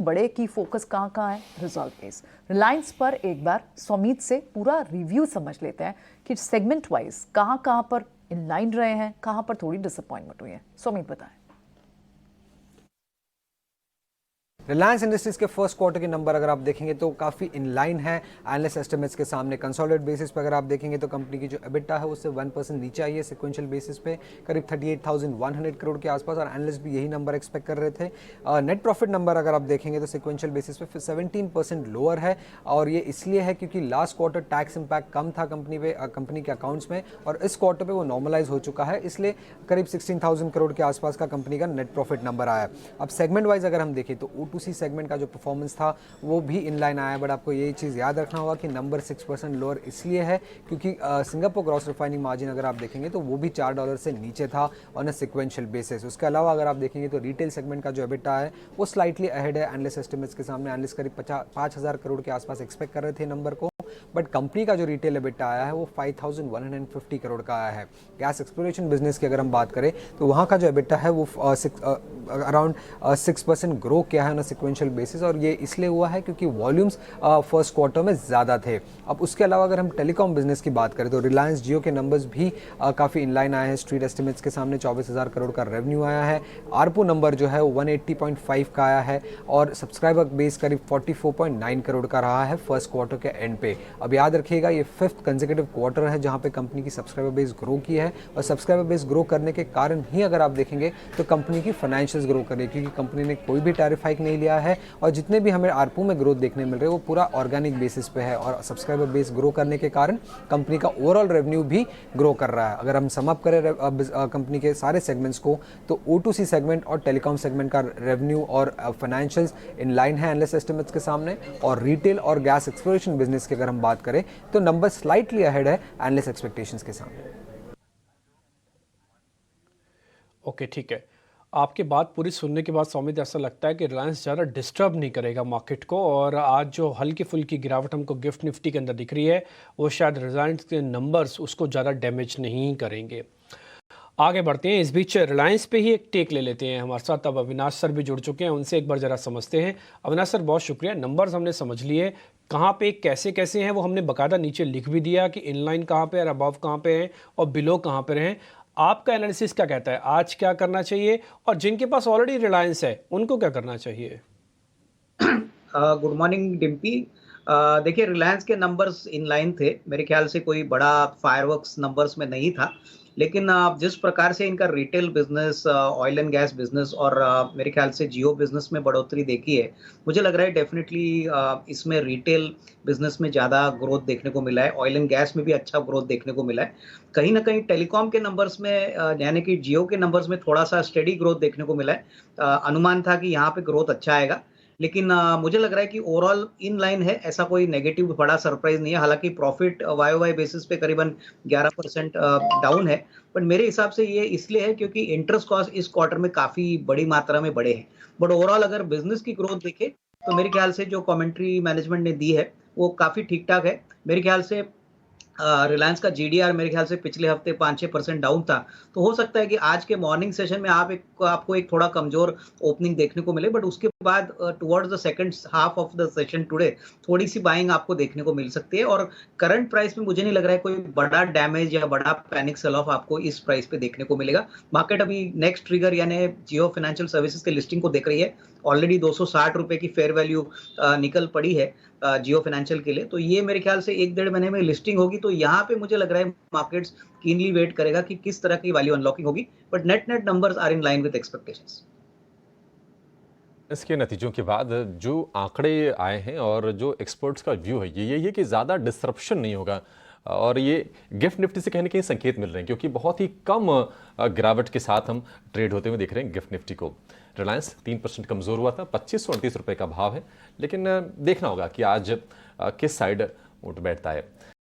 बड़े की फोकस कहाँ कहाँ है? Result base. रिलायंस पर एक बार सौमीत से पूरा रिव्यू समझ लेते हैं कि सेगमेंट वाइज कहाँ कहाँ पर इनलाइन रहे हैं, कहाँ पर थोड़ी डिसअपॉइंटमेंट हुई है। सौमीत बताएं। रिलायंस इंडस्ट्रीज के फर्स्ट क्वार्टर के नंबर अगर आप देखेंगे तो काफ़ी इनलाइन है एनालिस्ट एस्टिमेट्स के सामने। कंसोलिडेटेड बेसिस पर अगर आप देखेंगे तो कंपनी की जो एबिटा है उससे 1% नीचे आई है सिक्वेंशियल बेसिस पे, करीब 38,100 करोड़ के आसपास, और एनालिस्ट भी यही नंबर एक्सपेक्ट कर रहे थे। नेट प्रॉफिट नंबर अगर आप देखेंगे तो सिक्वेंशियल बेसिस पे 17% लोअर है, और ये इसलिए है क्योंकि लास्ट क्वार्टर टैक्स इंपैक्ट कम था कंपनी के अकाउंट्स में, और इस क्वार्टर पे वो नॉर्मलाइज हो चुका है, इसलिए करीब 16,000 करोड़ के आसपास का कंपनी का नेट प्रॉफिट नंबर आया। अब सेगमेंट वाइज अगर हम देखें तो O2C सेगमेंट का जो परफॉर्मेंस था वो भी इनलाइन आया, बट आपको ये चीज़ याद रखना होगा कि नंबर 6% लोअर इसलिए है क्योंकि सिंगापुर ग्रॉस रिफाइनिंग मार्जिन अगर आप देखेंगे तो वो भी $4 से नीचे था ऑन अ सिक्वेंशियल बेसिस। उसके अलावा अगर आप देखेंगे तो रिटेल सेगमेंट का जो एबिटा है वो स्लाइटली अहेड है एनालिस्ट एस्टिमेट्स के सामने। एनालिस्ट करीब 5,000 करोड़ के आसपास एक्सपेक्ट कर रहे थे नंबर को, बट कंपनी का जो रिटेल एबिटा आया है वो 5,150 करोड़ का आया है। गैस एक्सप्लोरेशन बिजनेस की अगर हम बात करें तो वहाँ का जो एबिटा है वो अराउंड 6% ग्रो किया है ऑन सिक्वेंशियल बेसिस, और ये इसलिए हुआ है क्योंकि वॉल्यूम्स फर्स्ट क्वार्टर में ज़्यादा थे। अब उसके अलावा अगर हम टेलीकॉम बिजनेस की बात करें तो रिलायंस जियो के नंबर्स भी काफ़ी इनलाइन आए हैं स्ट्रीट एस्टिमेट्स के सामने। 24,000 करोड़ का रेवेन्यू आया है, आरपू नंबर जो है वो 180.5 का आया है, और सब्सक्राइबर बेस करीब 44.9 करोड़ का रहा है फर्स्ट क्वार्टर के एंड पे। अब याद रखिएगा ये 5th कंसेक्यूटिव क्वार्टर है जहाँ पे कंपनी की सब्सक्राइबर बेस ग्रो की है, और सब्सक्राइबर बेस ग्रो करने के कारण ही अगर आप देखेंगे तो कंपनी की फाइनेंशियल्स ग्रो कर रही है, क्योंकि कंपनी ने कोई भी टैरिफ हाइक नहीं लिया है, और जितने भी हमें आरपू में ग्रोथ देखने मिल रहे हैं वो पूरा ऑर्गेनिक बेसिस पे है, और सब्सक्राइबर बेस ग्रो करने के कारण कंपनी का ओवरऑल रेवेन्यू भी ग्रो कर रहा है। अगर हम सम अप करें कंपनी के सारे सेगमेंट्स को तो O2C सेगमेंट और टेलीकॉम सेगमेंट का रेवेन्यू और फाइनेंशियल्स इन लाइन है एनालिस्ट एस्टिमेट्स के सामने, और रिटेल और गैस एक्सप्लोरेशन बिजनेस की अगर हम बात करें तो नंबर स्लाइटली अहेड है एनालिस्ट एक्सपेक्टेशंस के सामने। ओके, ठीक है। आपकी बात पूरी सुनने के बाद सौमित ऐसा लगता है कि रिलायंस ज़्यादा डिस्टर्ब नहीं करेगा मार्केट को, और आज जो हल्की फुल्की गिरावट हमको गिफ्ट निफ्टी के अंदर दिख रही है वो शायद रिलायंस के नंबर्स उसको ज़्यादा डैमेज नहीं करेंगे। आगे बढ़ते हैं, इस बीच रिलायंस पे ही एक टेक ले लेते हैं। हमारे साथ अब अविनाश सर भी जुड़ चुके हैं, उनसे एक बार ज़रा समझते हैं। अविनाश सर, बहुत शुक्रिया। नंबर्स हमने समझ लिए, कहाँ पे कैसे कैसे हैं वो हमने बाकायदा नीचे लिख भी दिया कि इनलाइन कहाँ पे और अबव कहाँ पे हैं और बिलो कहाँ पे हैं। आपका एनालिसिस क्या कहता है, आज क्या करना चाहिए, और जिनके पास ऑलरेडी रिलायंस है उनको क्या करना चाहिए? Good morning Dimpy. देखिए, रिलायंस के नंबर्स इन लाइन थे, मेरे ख्याल से कोई बड़ा फायरवर्क्स नंबर्स में नहीं था, लेकिन जिस प्रकार से इनका retail business, oil and gas business और मेरे ख्याल से जियो बिजनेस में बढ़ोतरी देखी है, मुझे लग रहा है डेफिनेटली इसमें रिटेल बिजनेस में ज़्यादा ग्रोथ देखने को मिला है, ऑयल एंड गैस में भी अच्छा ग्रोथ देखने को मिला है। कहीं ना कहीं टेलीकॉम के नंबर्स में यानी कि जियो के नंबर्स में थोड़ा सा स्टेडी ग्रोथ देखने को मिला है। अनुमान था कि यहाँ पे ग्रोथ अच्छा आएगा, लेकिन मुझे लग रहा है कि ओवरऑल इन लाइन है, ऐसा कोई नेगेटिव बड़ा सरप्राइज नहीं है। हालांकि प्रॉफिट वाई वाई बेसिस पे करीबन 11% डाउन है, बट मेरे हिसाब से ये इसलिए है क्योंकि इंटरेस्ट कॉस्ट इस क्वार्टर में काफी बड़ी मात्रा में बढ़े हैं। बट ओवरऑल अगर बिजनेस की ग्रोथ देखे तो मेरे ख्याल से जो कमेंट्री मैनेजमेंट ने दी है वो काफी ठीक ठाक है। मेरे ख्याल से रिलायंस का जीडीआर मेरे ख्याल से पिछले हफ्ते 5-6% डाउन था, तो हो सकता है कि आज के मॉर्निंग सेशन में आपको एक थोड़ा कमजोर ओपनिंग देखने को मिले, बट उसके बाद towards the second half of the session today थोड़ी सी बाइंग आपको देखने को मिल सकती है, और करंट प्राइस में मुझे नहीं लग रहा है कोई बड़ा डैमेज या बड़ा पैनिक सेल ऑफ आपको इस प्राइस पे देखने को मिलेगा। मार्केट अभी नेक्स्ट ट्रिगर यानी जियो फाइनेंशियल सर्विसेज के लिस्टिंग को देख रही है। ऑलरेडी 260 रुपए की फेयर वैल्यू निकल पड़ी है जियो फाइनेंशियल के लिए, तो ये मेरे ख्याल से 1-1.5 महीने में लिस्टिंग होगी, तो यहाँ पे मुझे लग रहा है मार्केट्स कीनली वेट करेगा कि किस तरह की वैल्यू अनलॉकिंग होगी, but net numbers are in line with expectations. इसके नतीजों के बाद जो आंकड़े आए हैं और जो एक्सपर्ट्स का व्यू है ये कि ज़्यादा डिसरप्शन नहीं होगा, और ये गिफ्ट निफ्टी से कहीं ना कहीं संकेत मिल रहे हैं, क्योंकि बहुत ही कम गिरावट के साथ हम ट्रेड होते हुए देख रहे हैं गिफ्ट निफ्टी को। रिलायंस 3% कमज़ोर हुआ था, 2538 रुपये का भाव है, लेकिन देखना होगा कि आज किस साइड उठ बैठता है।